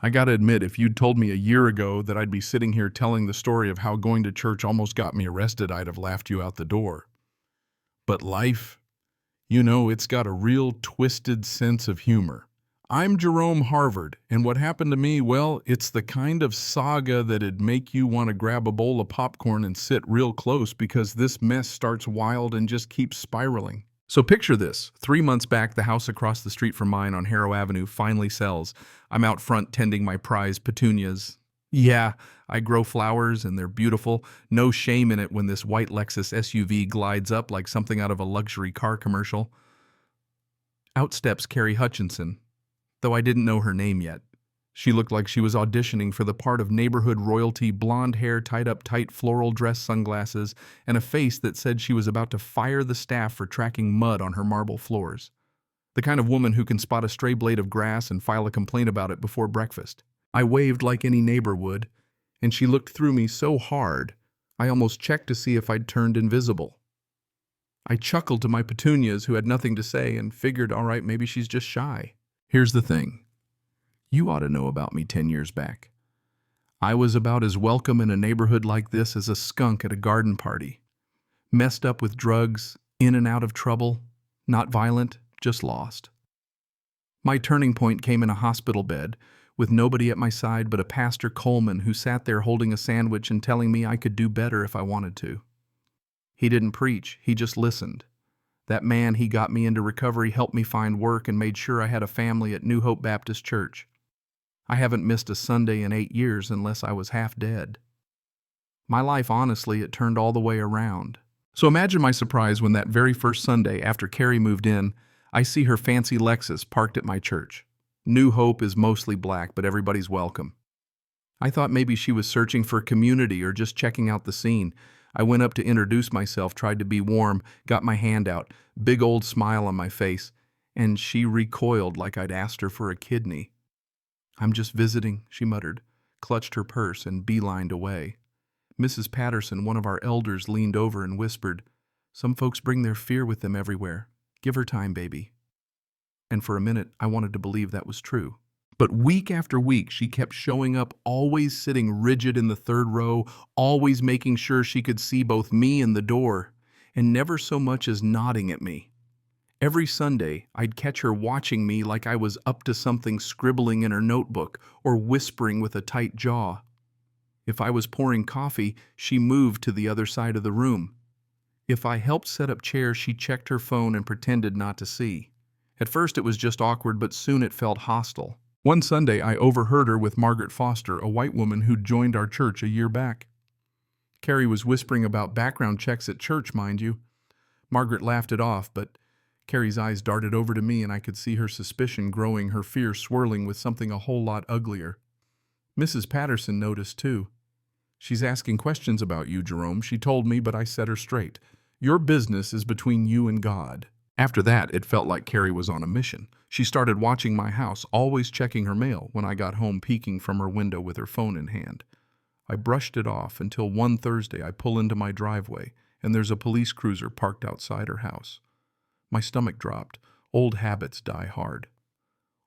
I gotta admit, if you'd told me a year ago that I'd be sitting here telling the story of how going to church almost got me arrested, I'd have laughed you out the door. But life, it's got a real twisted sense of humor. I'm Jerome Harvard, and what happened to me, well, it's the kind of saga that'd make you want to grab a bowl of popcorn and sit real close because this mess starts wild and just keeps spiraling. So picture this. 3 months back, the house across the street from mine on Harrow Avenue finally sells. I'm out front tending my prized petunias. Yeah, I grow flowers and they're beautiful. No shame in it when this white Lexus SUV glides up like something out of a luxury car commercial. Out steps Carrie Hutchinson, though I didn't know her name yet. She looked like she was auditioning for the part of neighborhood royalty, blonde hair tied up tight, floral dress, sunglasses, and a face that said she was about to fire the staff for tracking mud on her marble floors. The kind of woman who can spot a stray blade of grass and file a complaint about it before breakfast. I waved like any neighbor would, and she looked through me so hard, I almost checked to see if I'd turned invisible. I chuckled to my petunias, who had nothing to say, and figured, all right, maybe she's just shy. Here's the thing. You ought to know about me 10 years back. I was about as welcome in a neighborhood like this as a skunk at a garden party. Messed up with drugs, in and out of trouble, not violent, just lost. My turning point came in a hospital bed, with nobody at my side but a Pastor Coleman who sat there holding a sandwich and telling me I could do better if I wanted to. He didn't preach, he just listened. That man, he got me into recovery, helped me find work, and made sure I had a family at New Hope Baptist Church. I haven't missed a Sunday in 8 years unless I was half dead. My life, honestly, it turned all the way around. So imagine my surprise when that very first Sunday after Carrie moved in, I see her fancy Lexus parked at my church. New Hope is mostly black, but everybody's welcome. I thought maybe she was searching for community or just checking out the scene. I went up to introduce myself, tried to be warm, got my hand out, big old smile on my face, and she recoiled like I'd asked her for a kidney. "I'm just visiting," she muttered, clutched her purse, and beelined away. Mrs. Patterson, one of our elders, leaned over and whispered, "Some folks bring their fear with them everywhere. Give her time, baby." And for a minute, I wanted to believe that was true. But week after week, she kept showing up, always sitting rigid in the third row, always making sure she could see both me and the door, and never so much as nodding at me. Every Sunday, I'd catch her watching me like I was up to something, scribbling in her notebook or whispering with a tight jaw. If I was pouring coffee, she moved to the other side of the room. If I helped set up chairs, she checked her phone and pretended not to see. At first it was just awkward, but soon it felt hostile. One Sunday, I overheard her with Margaret Foster, a white woman who'd joined our church a year back. Carrie was whispering about background checks at church, mind you. Margaret laughed it off, but Carrie's eyes darted over to me and I could see her suspicion growing, her fear swirling with something a whole lot uglier. Mrs. Patterson noticed too. "She's asking questions about you, Jerome," she told me, but I set her straight. "Your business is between you and God." After that, it felt like Carrie was on a mission. She started watching my house, always checking her mail when I got home, peeking from her window with her phone in hand. I brushed it off until one Thursday I pull into my driveway and there's a police cruiser parked outside her house. My stomach dropped. Old habits die hard.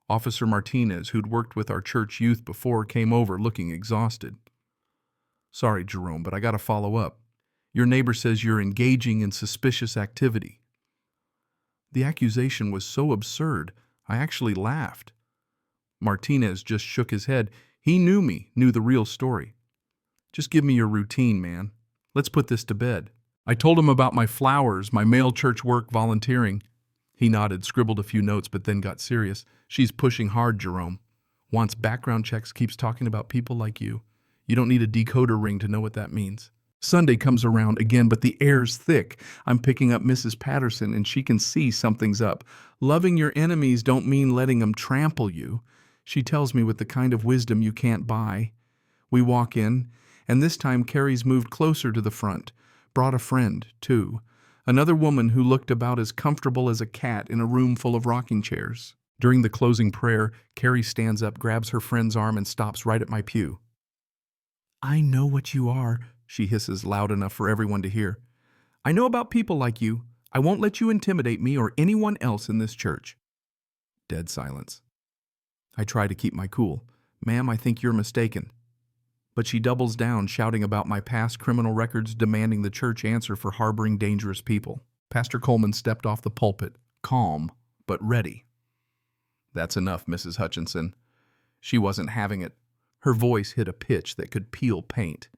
Officer Martinez, who'd worked with our church youth before, came over looking exhausted. "Sorry, Jerome, but I gotta follow up. Your neighbor says you're engaging in suspicious activity." The accusation was so absurd, I actually laughed. Martinez just shook his head. He knew me, knew the real story. "Just give me your routine, man. Let's put this to bed." I told him about my flowers, my male church work, volunteering. He nodded, scribbled a few notes, but then got serious. "She's pushing hard, Jerome. Wants background checks, keeps talking about people like you. You don't need a decoder ring to know what that means." Sunday comes around again, but the air's thick. I'm picking up Mrs. Patterson, and she can see something's up. "Loving your enemies don't mean letting them trample you," she tells me with the kind of wisdom you can't buy. We walk in, and this time Carrie's moved closer to the front. Brought a friend, too. Another woman who looked about as comfortable as a cat in a room full of rocking chairs. During the closing prayer, Carrie stands up, grabs her friend's arm, and stops right at my pew. "I know what you are," she hisses loud enough for everyone to hear. "I know about people like you. I won't let you intimidate me or anyone else in this church." Dead silence. I try to keep my cool. Ma'am, I think you're mistaken. But she doubles down, shouting about my past criminal records, demanding the church answer for harboring dangerous people. Pastor Coleman stepped off the pulpit, calm but ready. That's enough, Mrs. Hutchinson. She wasn't having it. Her voice hit a pitch that could peel paint.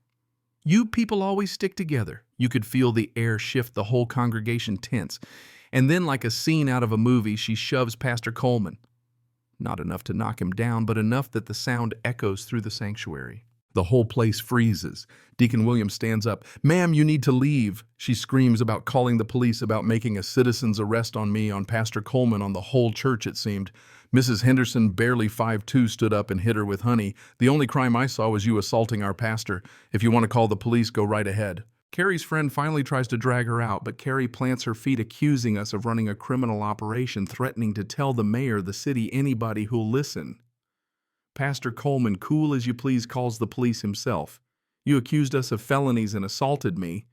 You people always stick together. You could feel the air shift, the whole congregation tense. And then, like a scene out of a movie, she shoves Pastor Coleman. Not enough to knock him down, but enough that the sound echoes through the sanctuary. The whole place freezes. Deacon Williams stands up. Ma'am, you need to leave. She screams about calling the police, about making a citizen's arrest on me, on Pastor Coleman, on the whole church, it seemed. Mrs. Henderson, barely 5'2", stood up and hit her with honey. The only crime I saw was you assaulting our pastor. If you want to call the police, go right ahead. Carrie's friend finally tries to drag her out, but Carrie plants her feet, accusing us of running a criminal operation, threatening to tell the mayor, the city, anybody who'll listen. Pastor Coleman, cool as you please, calls the police himself. You accused us of felonies and assaulted me.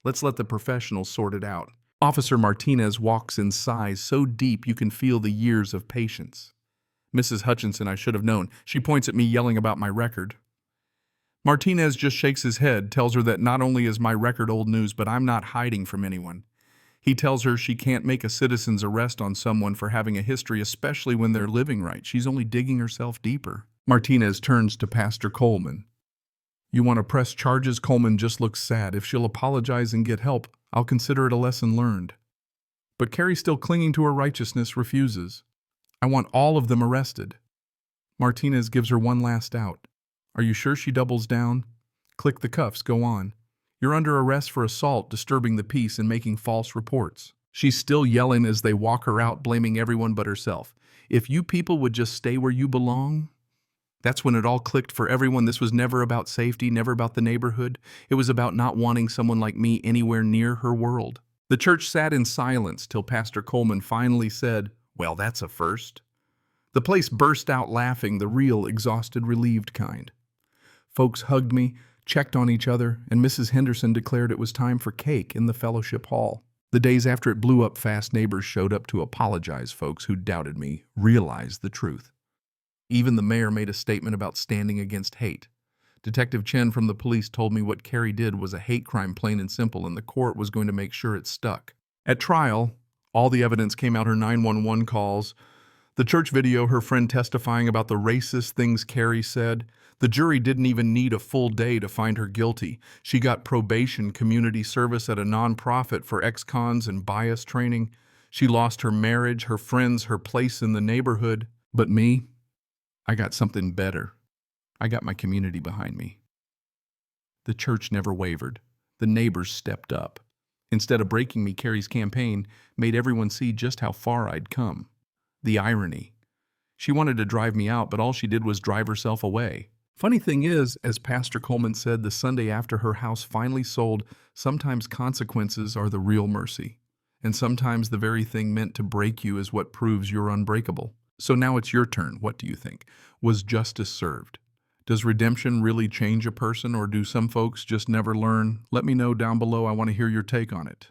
Let's let the professionals sort it out. Officer Martinez walks in sighs so deep you can feel the years of patience. Mrs. Hutchinson, I should have known. She points at me, yelling about my record. Martinez just shakes his head, tells her that not only is my record old news, but I'm not hiding from anyone. He tells her she can't make a citizen's arrest on someone for having a history, especially when they're living right. She's only digging herself deeper. Martinez turns to Pastor Coleman. You want to press charges? Coleman just looks sad. If she'll apologize and get help, I'll consider it a lesson learned. But Carrie, still clinging to her righteousness, refuses. I want all of them arrested. Martinez gives her one last out. Are you sure? She doubles down. Click the cuffs, go on. You're under arrest for assault, disturbing the peace, and making false reports. She's still yelling as they walk her out, blaming everyone but herself. If you people would just stay where you belong. That's when it all clicked for everyone. This was never about safety, never about the neighborhood. It was about not wanting someone like me anywhere near her world. The church sat in silence till Pastor Coleman finally said, well, that's a first. The place burst out laughing, the real, exhausted, relieved kind. Folks hugged me, checked on each other, and Mrs. Henderson declared it was time for cake in the fellowship hall. The days after it blew up fast, neighbors showed up to apologize. Folks who doubted me realized the truth. Even the mayor made a statement about standing against hate. Detective Chen from the police told me what Carrie did was a hate crime, plain and simple, and the court was going to make sure it stuck. At trial, all the evidence came out: her 911 calls, the church video, her friend testifying about the racist things Carrie said. The jury didn't even need a full day to find her guilty. She got probation, community service at a nonprofit for ex-cons and bias training. She lost her marriage, her friends, her place in the neighborhood. But me, I got something better. I got my community behind me. The church never wavered. The neighbors stepped up. Instead of breaking me, Carrie's campaign made everyone see just how far I'd come. The irony. She wanted to drive me out, but all she did was drive herself away. Funny thing is, as Pastor Coleman said the Sunday after her house finally sold, sometimes consequences are the real mercy. And sometimes the very thing meant to break you is what proves you're unbreakable. So now it's your turn. What do you think? Was justice served? Does redemption really change a person, or do some folks just never learn? Let me know down below. I want to hear your take on it.